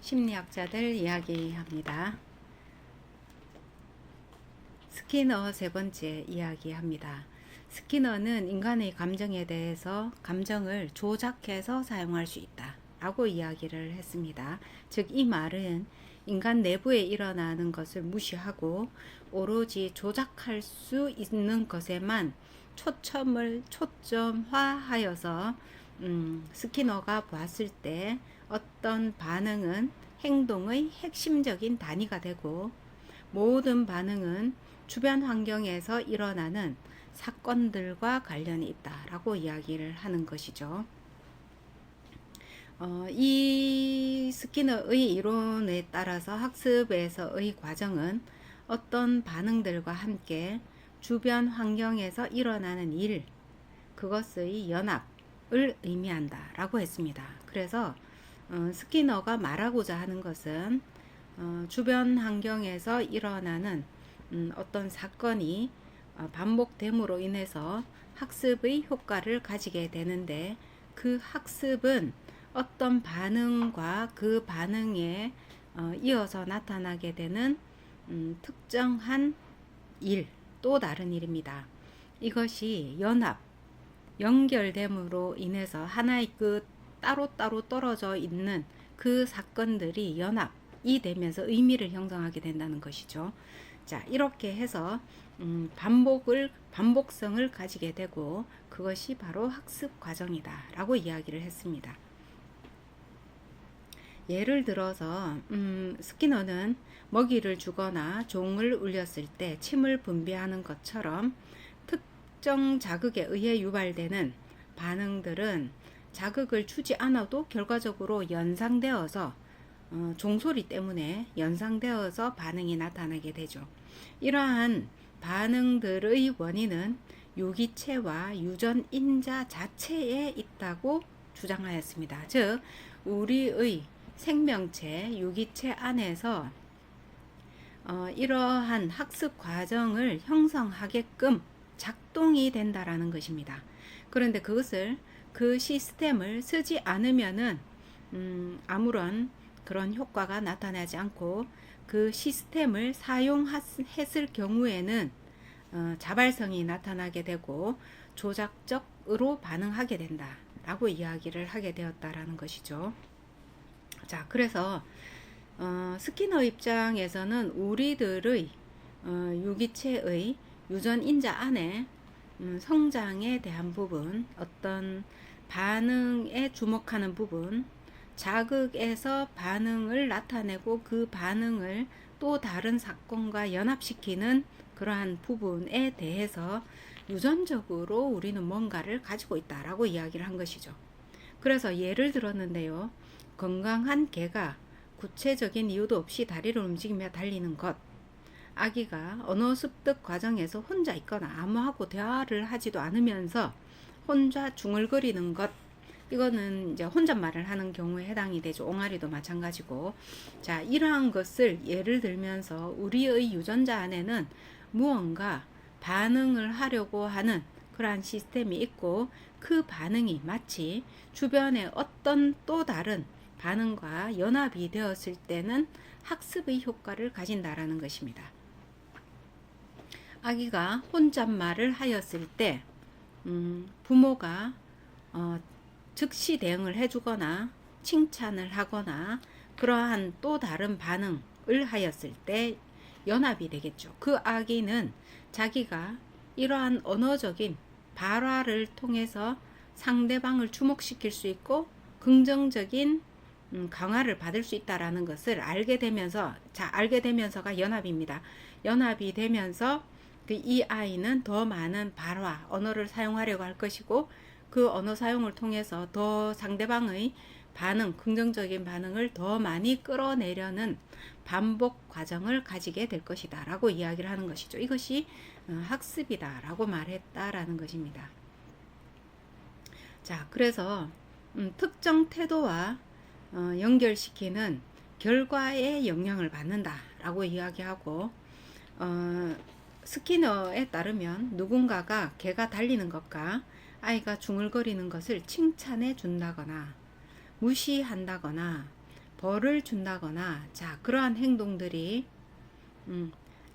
심리학자들 이야기합니다. 스키너 세 번째 이야기합니다. 스키너는 인간의 감정에 대해서 감정을 조작해서 사용할 수 있다 라고 이야기를 했습니다. 즉 이 말은 인간 내부에 일어나는 것을 무시하고 오로지 조작할 수 있는 것에만 초점을 초점화하여서 스키너가 보았을 때 어떤 반응은 행동의 핵심적인 단위가 되고 모든 반응은 주변 환경에서 일어나는 사건들과 관련이 있다라고 이야기를 하는 것이죠. 이 스키너의 이론에 따라서 학습에서의 과정은 어떤 반응들과 함께 주변 환경에서 일어나는 일, 그것의 연합을 의미한다 라고 했습니다. 그래서 스키너가 말하고자 하는 것은 주변 환경에서 일어나는 어떤 사건이 반복됨으로 인해서 학습의 효과를 가지게 되는데, 그 학습은 어떤 반응과 그 반응에 이어서 나타나게 되는 특정한 일, 또 다른 일입니다. 이것이 연결됨으로 인해서 하나의 그 따로따로 떨어져 있는 그 사건들이 연합이 되면서 의미를 형성하게 된다는 것이죠. 자, 이렇게 해서 반복성을 가지게 되고 그것이 바로 학습 과정이다 라고 이야기를 했습니다. 예를 들어서 스키너는 먹이를 주거나 종을 울렸을 때 침을 분비하는 것처럼 특정 자극에 의해 유발되는 반응들은 자극을 주지 않아도 결과적으로 연상되어서 종소리 때문에 연상되어서 반응이 나타나게 되죠. 이러한 반응들의 원인은 유기체와 유전인자 자체에 있다고 주장하였습니다. 즉 우리의 생명체 유기체 안에서 이러한 학습 과정을 형성하게끔 작동이 된다라는 것입니다. 그런데 그것을 그 시스템을 쓰지 않으면은 아무런 그런 효과가 나타나지 않고, 그 시스템을 사용했을 경우에는 자발성이 나타나게 되고 조작적으로 반응하게 된다 라고 이야기를 하게 되었다라는 것이죠. 자, 그래서 스키너 입장에서는 우리들의 유기체의 유전인자 안에 성장에 대한 부분, 어떤 반응에 주목하는 부분, 자극에서 반응을 나타내고 그 반응을 또 다른 사건과 연합시키는 그러한 부분에 대해서 유전적으로 우리는 뭔가를 가지고 있다라고 이야기를 한 것이죠. 그래서 예를 들었는데요. 건강한 개가 구체적인 이유도 없이 다리를 움직이며 달리는 것, 아기가 언어 습득 과정에서 혼자 있거나 아무하고 대화를 하지도 않으면서 혼자 중얼거리는 것, 이거는 이제 혼잣말을 하는 경우에 해당이 되죠. 옹알이도 마찬가지고. 자, 이러한 것을 예를 들면서 우리의 유전자 안에는 무언가 반응을 하려고 하는 그러한 시스템이 있고, 그 반응이 마치 주변의 어떤 또 다른 반응과 연합이 되었을 때는 학습의 효과를 가진다라는 것입니다. 아기가 혼잣말을 하였을 때 부모가 즉시 대응을 해주거나 칭찬을 하거나 그러한 또 다른 반응을 하였을 때 연합이 되겠죠. 그 아기는 자기가 이러한 언어적인 발화를 통해서 상대방을 주목시킬 수 있고 긍정적인 강화를 받을 수 있다라는 것을 알게 되면서, 알게 되면서가 연합입니다. 연합이 되면서 이 아이는 더 많은 발화, 언어를 사용하려고 할 것이고, 그 언어 사용을 통해서 더 상대방의 반응, 긍정적인 반응을 더 많이 끌어내려는 반복 과정을 가지게 될 것이다 라고 이야기를 하는 것이죠. 이것이 학습이다 라고 말했다라는 것입니다. 자, 그래서 특정 태도와 연결시키는 결과에 영향을 받는다 라고 이야기하고, 스키너에 따르면 누군가가 개가 달리는 것과 아이가 중얼거리는 것을 칭찬해 준다거나 무시한다거나 벌을 준다거나 자 그러한 행동들이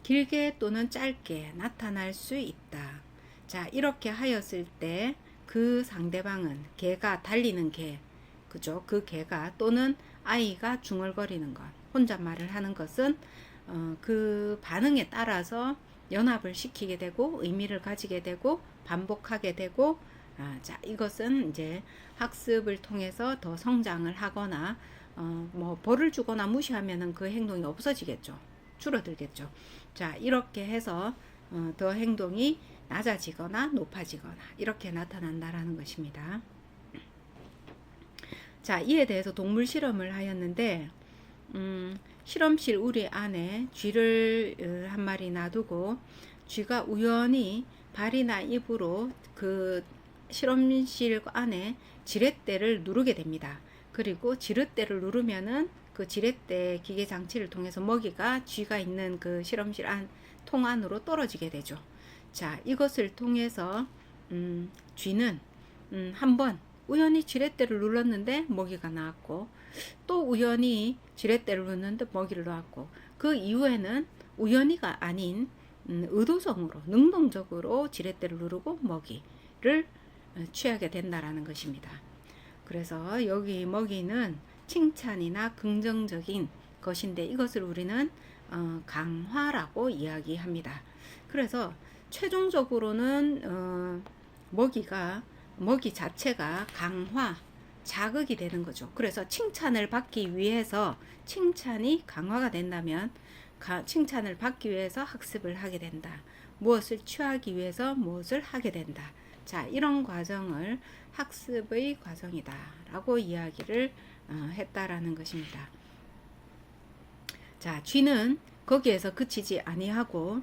길게 또는 짧게 나타날 수 있다. 자 이렇게 하였을 때 그 상대방은 개가 달리는 개 그죠? 그 개가 또는 아이가 중얼거리는 것 혼잣말을 하는 것은 그 반응에 따라서 연합을 시키게 되고 의미를 가지게 되고 반복하게 되고 자 이것은 이제 학습을 통해서 더 성장을 하거나 뭐 벌을 주거나 무시하면은 그 행동이 없어지겠죠. 줄어들겠죠. 자 이렇게 해서 더 행동이 낮아지거나 높아지거나 이렇게 나타난다라는 것입니다. 자 이에 대해서 동물 실험을 하였는데 실험실 우리 안에 쥐를 한 마리 놔두고 쥐가 우연히 발이나 입으로 그 실험실 안에 지렛대를 누르게 됩니다. 그리고 지렛대를 누르면은 그 지렛대 기계 장치를 통해서 먹이가 쥐가 있는 그 실험실 안 통 안으로 떨어지게 되죠. 자 이것을 통해서 쥐는 한번 우연히 지렛대를 눌렀는데 먹이가 나왔고 또 우연히 지렛대를 눌렀는데 먹이를 놓았고 그 이후에는 우연히가 아닌 의도적으로 능동적으로 지렛대를 누르고 먹이를 취하게 된다라는 것입니다. 그래서 여기 먹이는 칭찬이나 긍정적인 것인데 이것을 우리는 강화라고 이야기합니다. 그래서 최종적으로는 먹이 자체가 강화, 자극이 되는 거죠. 그래서 칭찬을 받기 위해서 칭찬이 강화가 된다면 칭찬을 받기 위해서 학습을 하게 된다. 무엇을 취하기 위해서 무엇을 하게 된다. 자, 이런 과정을 학습의 과정이다 라고 이야기를 했다라는 것입니다. 자, 쥐는 거기에서 그치지 아니하고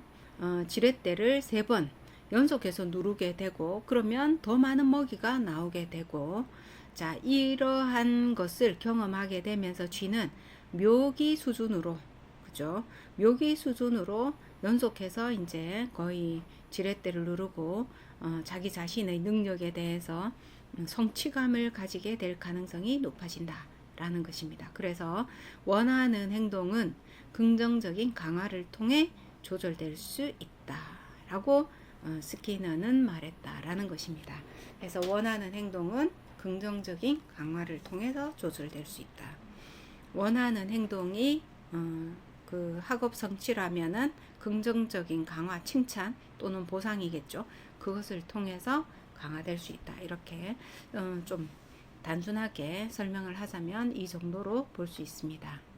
지렛대를 3번 연속해서 누르게 되고 그러면 더 많은 먹이가 나오게 되고 자 이러한 것을 경험하게 되면서 쥐는 묘기 수준으로 그죠? 묘기 수준으로 연속해서 이제 거의 지렛대를 누르고 자기 자신의 능력에 대해서 성취감을 가지게 될 가능성이 높아진다 라는 것입니다. 그래서 원하는 행동은 긍정적인 강화를 통해 조절될 수 있다 라고 스키너는 말했다라는 것입니다. 그래서 원하는 행동은 긍정적인 강화를 통해서 조절될 수 있다. 원하는 행동이 그 학업 성취라면은 긍정적인 강화, 칭찬 또는 보상이겠죠. 그것을 통해서 강화될 수 있다. 이렇게 좀 단순하게 설명을 하자면 이 정도로 볼 수 있습니다.